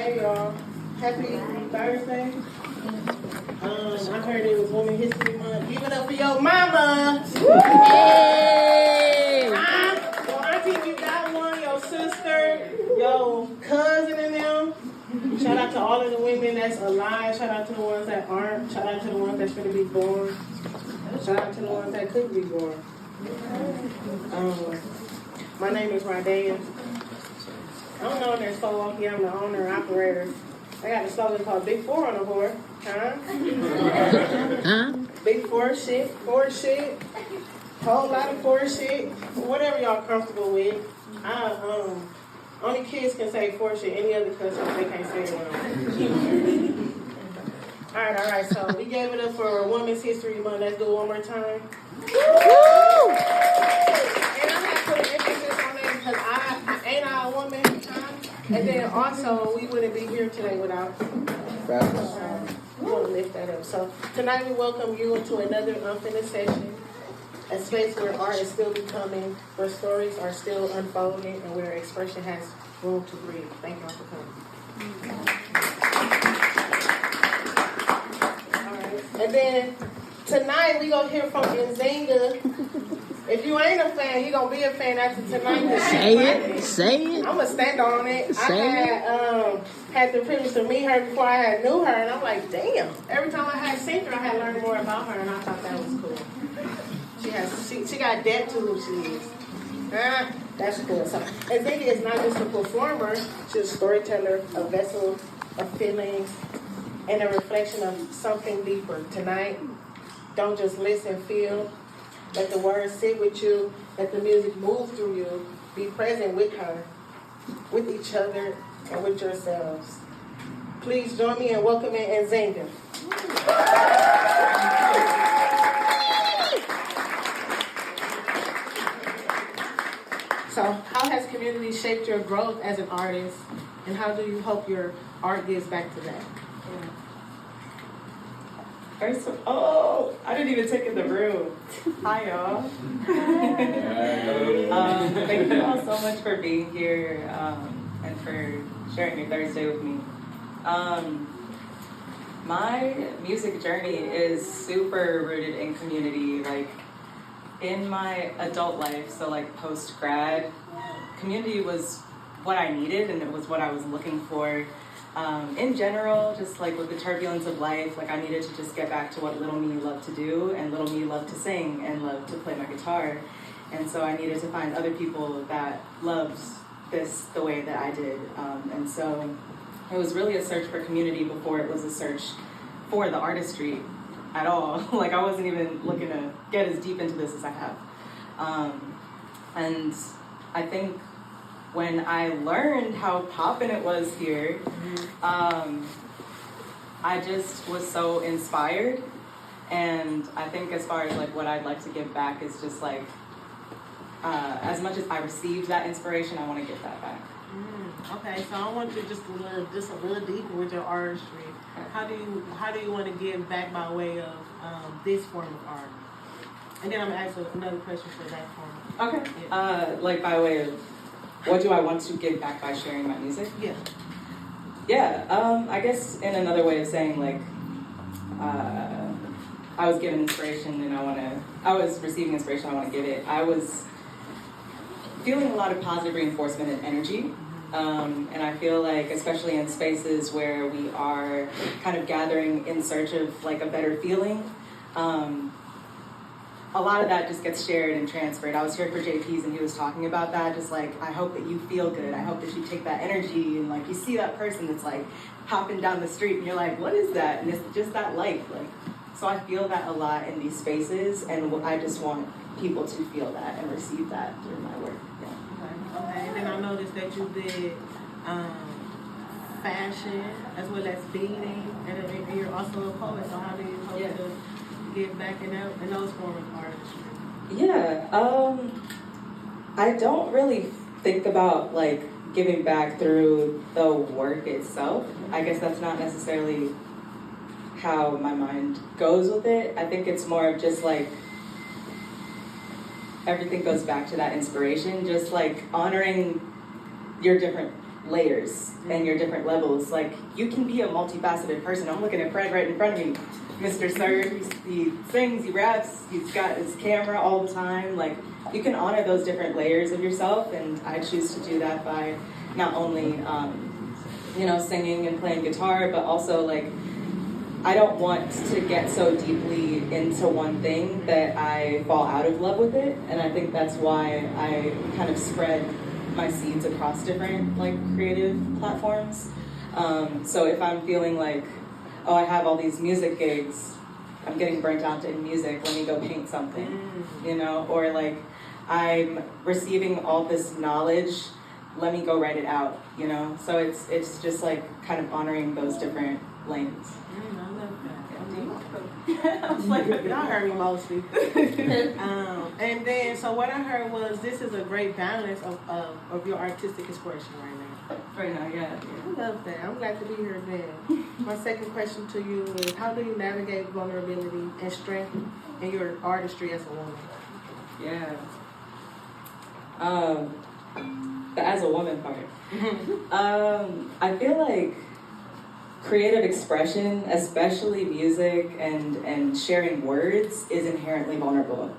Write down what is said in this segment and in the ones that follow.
Hey y'all, happy Thursday. I heard it was Women's History Month. Give it up for your mama. Hey. Your auntie, you got one, your sister, your cousin and them. Shout out to all of the women that's alive. Shout out to the ones that aren't. Shout out to the ones that's going to be born. Shout out to the ones that could be born. My name is Radaya. I'm known as Milwaukee. I'm the owner and operator. I got a slogan called Big Four on the board. Huh? Big four shit. Whole lot of four shit. Whatever y'all comfortable with. Only kids can say four shit. Any other customer, they can't say it well. All right. So we gave it up for Women's History Month. Let's do it one more time. Woo! And I'm not putting emphasis on that because I ain't a woman. And then also, we wouldn't be here today without. We want to lift that up. So tonight we welcome you into another unfinished session, a space where art is still becoming, where stories are still unfolding, and where expression has room to breathe. Thank y'all for coming. All right. And then tonight we gonna hear from Nzinga. If you ain't a fan, you gonna be a fan after tonight. Say it. I'm gonna stand on it. I had the privilege to meet her before I knew her, and I'm like, damn. Every time I had seen her, I had learned more about her, and I thought that was cool. She got depth to who she is. That's cool. So Nzinga is not just a performer; she's a storyteller, a vessel of feelings, and a reflection of something deeper. Tonight, don't just listen, feel. Let the words sit with you. Let the music move through you. Be present with her, with each other, and with yourselves. Please join me in welcoming Nzinga. So, how has community shaped your growth as an artist, and how do you hope your art gives back to that? First of all, I didn't even take in the room. Hi, y'all. Thank you all so much for being here and for sharing your Thursday with me. My music journey is super rooted in community. Like, in my adult life, so like post-grad, community was what I needed and it was what I was looking for. In general, just like with the turbulence of life, like I needed to just get back to what little me loved to do, and little me loved to sing and loved to play my guitar. And so I needed to find other people that loved this the way that I did. And so it was really a search for community before it was a search for the artistry at all. Like I wasn't even looking to get as deep into this as I have. And I think when I learned how poppin' it was here, I just was so inspired. And I think as far as like what I'd like to give back is just like, as much as I received that inspiration, I want to give that back. Okay, so I want you just a little deeper with your artistry. How do you want to give back by way of this form of art? And then I'm gonna ask another question for that form. Okay. Yeah. Like by way of, what do I want to give back by sharing my music? Yeah. Yeah. I guess in another way of saying like, I was given inspiration and I was receiving inspiration. I want to give it. I was feeling a lot of positive reinforcement and energy. And I feel like, especially in spaces where we are kind of gathering in search of like a better feeling, a lot of that just gets shared and transferred. I was here for JP's and he was talking about that, just like, I hope that you feel good. I hope that you take that energy and like you see that person that's like hopping down the street and you're like, what is that? And it's just that light. Like, so I feel that a lot in these spaces, and I just want people to feel that and receive that through my work. Yeah. Okay. And then I noticed that you did fashion as well as beading, and you're also a poet. So how do you hope to give back in those forms of artistry? Yeah, I don't really think about like giving back through the work itself. I guess that's not necessarily how my mind goes with it. I think it's more of just like everything goes back to that inspiration, just like honoring your different layers and your different levels. Like, you can be a multifaceted person. I'm looking at Fred right in front of me. Mr. Sir, he sings, he raps, he's got his camera all the time. Like, you can honor those different layers of yourself, and I choose to do that by not only, singing and playing guitar, but also, like, I don't want to get so deeply into one thing that I fall out of love with it, and I think that's why I kind of spread my seeds across different, like, creative platforms. So if I'm feeling like, oh, I have all these music gigs, I'm getting burnt out in music, let me go paint something, or like, I'm receiving all this knowledge, let me go write it out, So it's just like kind of honoring those different lanes. I love that. I was like, y'all heard me mostly. And then, so what I heard was this is a great balance of your artistic expression right now. Right now, yeah. I love that. I'm glad to be here again. My second question to you is, how do you navigate vulnerability and strength in your artistry as a woman? Yeah. The as a woman part. I feel like creative expression, especially music and sharing words, is inherently vulnerable.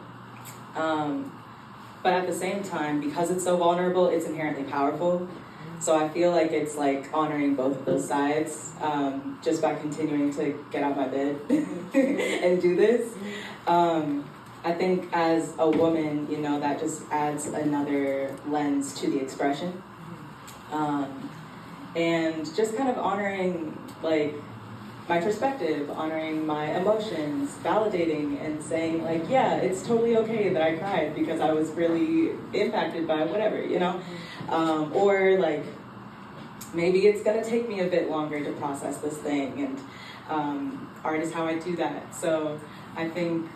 But at the same time, because it's so vulnerable, it's inherently powerful. So I feel like it's like honoring both of those sides, just by continuing to get out my bed and do this. I think as a woman, that just adds another lens to the expression. And just kind of honoring, like, my perspective, honoring my emotions, validating and saying, like, yeah, it's totally okay that I cried because I was really impacted by whatever, or like, maybe it's gonna take me a bit longer to process this thing, and art is how I do that. So I think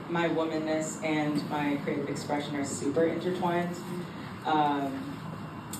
my womanness and my creative expression are super intertwined,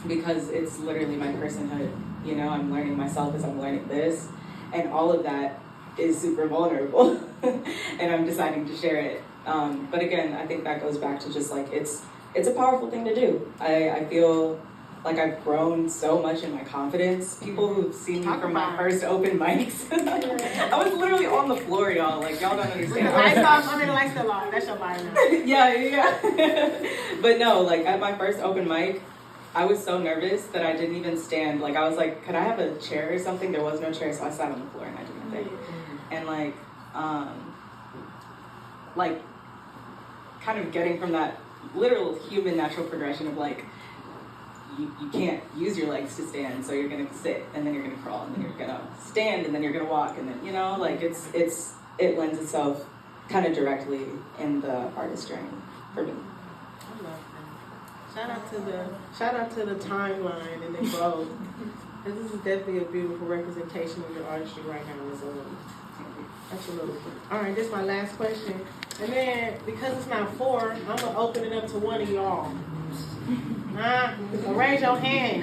because it's literally my personhood. I'm learning myself as I'm learning this, and all of that is super vulnerable, and I'm deciding to share it. But again, I think that goes back to just like, it's a powerful thing to do. I feel like I've grown so much in my confidence. People who've seen me from my first open mics, I was literally on the floor, y'all. Like, y'all don't understand. Lights off, under the lights still on. That's your bio now. Yeah. But no, like, at my first open mic, I was so nervous that I didn't even stand. Like, I was like, could I have a chair or something? There was no chair, so I sat on the floor and I did my thing. And like, kind of getting from that literal human natural progression of like, you can't use your legs to stand, so you're gonna sit, and then you're gonna crawl, and then you're gonna stand, and then you're gonna walk, and then, like, it lends itself kind of directly in the artist journey for me. I love that. Shout out to the timeline and the growth. This is definitely a beautiful representation of your artistry right now as a woman. Absolutely. All right, this is my last question. And then, because it's not 4, I'm going to open it up to one of y'all. So raise your hand.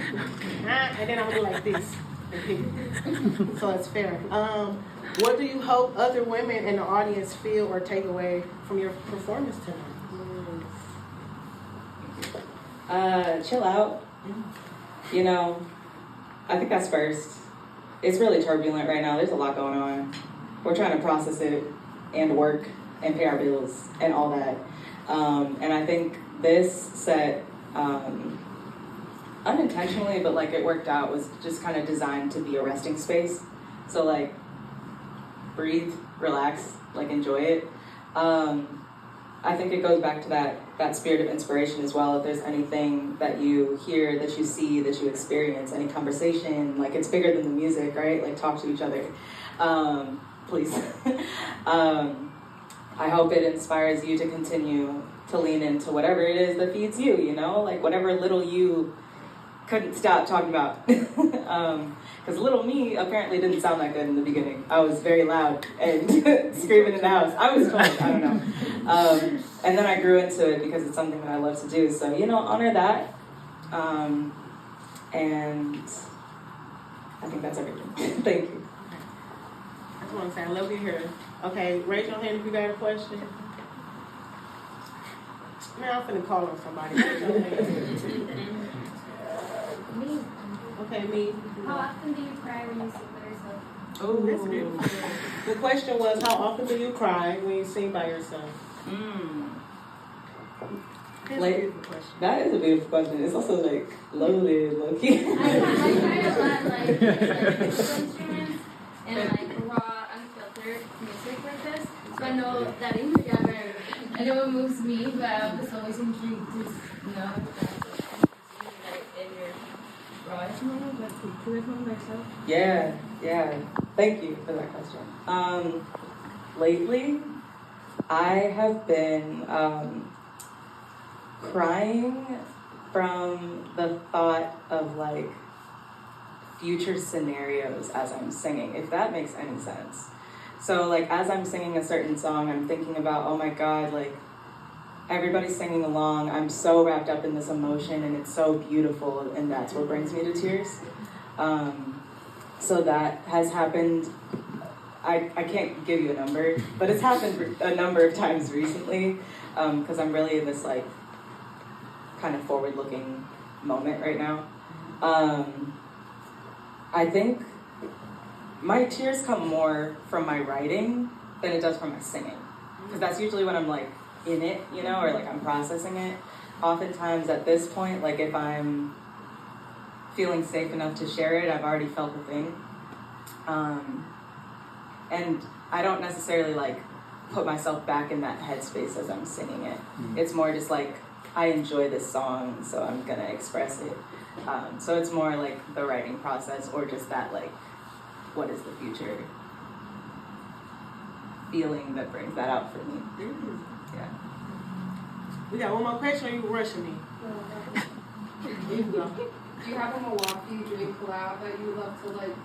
And then I'm going to do like this. So it's fair. What do you hope other women in the audience feel or take away from your performance tonight? Chill out. I think that's first. It's really turbulent right now. There's a lot going on. We're trying to process it and work and pay our bills and all that. And I think this set, unintentionally, but like it worked out, was just kind of designed to be a resting space. So like, breathe, relax, like enjoy it. I think it goes back to that spirit of inspiration as well. If there's anything that you hear, that you see, that you experience, any conversation, like it's bigger than the music, right? Like talk to each other, please. I hope it inspires you to continue to lean into whatever it is that feeds you, like whatever little you couldn't stop talking about. Because little me apparently didn't sound that good in the beginning. I was very loud and screaming in the house. I was told, I don't know. And then I grew into it because it's something that I love to do. So, honor that. And I think that's everything. Thank you. I just want to say I love you here. Okay, raise your hand if you got a question. Man, I'm finna call on somebody. Raise your hand. Okay, me. How often do you cry when you sing by yourself? Oh, that's beautiful. The question was, how often do you cry when you sing by yourself? Like, that is a beautiful question. It's also like loaded, low-key. I cry a lot, like instruments and like raw, unfiltered music like this. So I know that in your genre, I know it moves me, but I'm just always intrigued to know if that's like in your rawest moment, but to it from myself. Yeah. Thank you for that question. Lately, I have been crying from the thought of like future scenarios as I'm singing, if that makes any sense. So like as I'm singing a certain song, I'm thinking about, oh my God, like everybody's singing along. I'm so wrapped up in this emotion and it's so beautiful, and that's what brings me to tears. So that has happened. I can't give you a number, but it's happened a number of times recently, because I'm really in this like kind of forward-looking moment right now. I think my tears come more from my writing than it does from my singing, because that's usually when I'm like in it, you know, or like I'm processing it. Oftentimes at this point, like if I'm feeling safe enough to share it, I've already felt the thing. And I don't necessarily like put myself back in that headspace as I'm singing it. It's more just like, I enjoy this song, so I'm gonna express it. So it's more like the writing process, or just that like, what is the future feeling that brings that out for me. Yeah. We got one more question, or you rushing me? Here you go. Do you have a Milwaukee dream collab that you would love to like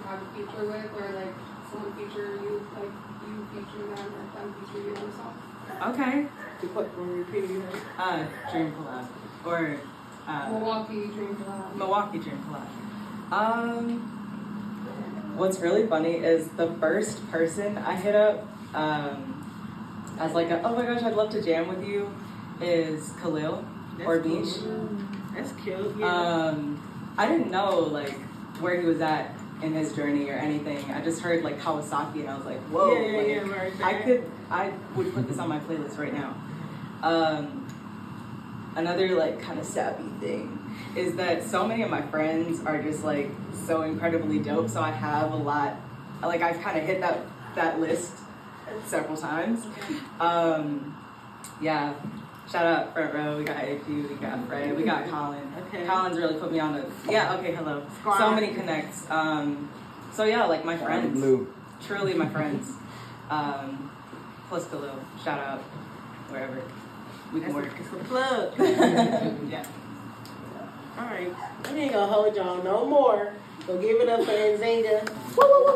have a feature with, or like someone feature you, like you featuring them, or them featuring you on a song? Okay. Repeat it. Dream collab. Or Milwaukee dream collab. Milwaukee dream collab. What's really funny is the first person I hit up as like oh my gosh, I'd love to jam with you is Khalil. That's or cool. Beach. That's cute. Yeah. I didn't know like where he was at in his journey or anything. I just heard like Kawasaki and I was like, whoa. Right. I would put this on my playlist right now. Another like kind of sappy thing is that so many of my friends are just like so incredibly dope. So I have a lot, like I've kind of hit that list several times. Yeah. Shout out Front Row, we got AP, we got Fred, we got Colin. Okay. Colin's really put me on hello. Squad. So many connects. So yeah, like my friends. Truly my friends. Plus Khalil, shout out, wherever we can work. It's a plug. Yeah. All right. We ain't gonna hold y'all no more. So give it up for Nzinga. Woo, woo, woo.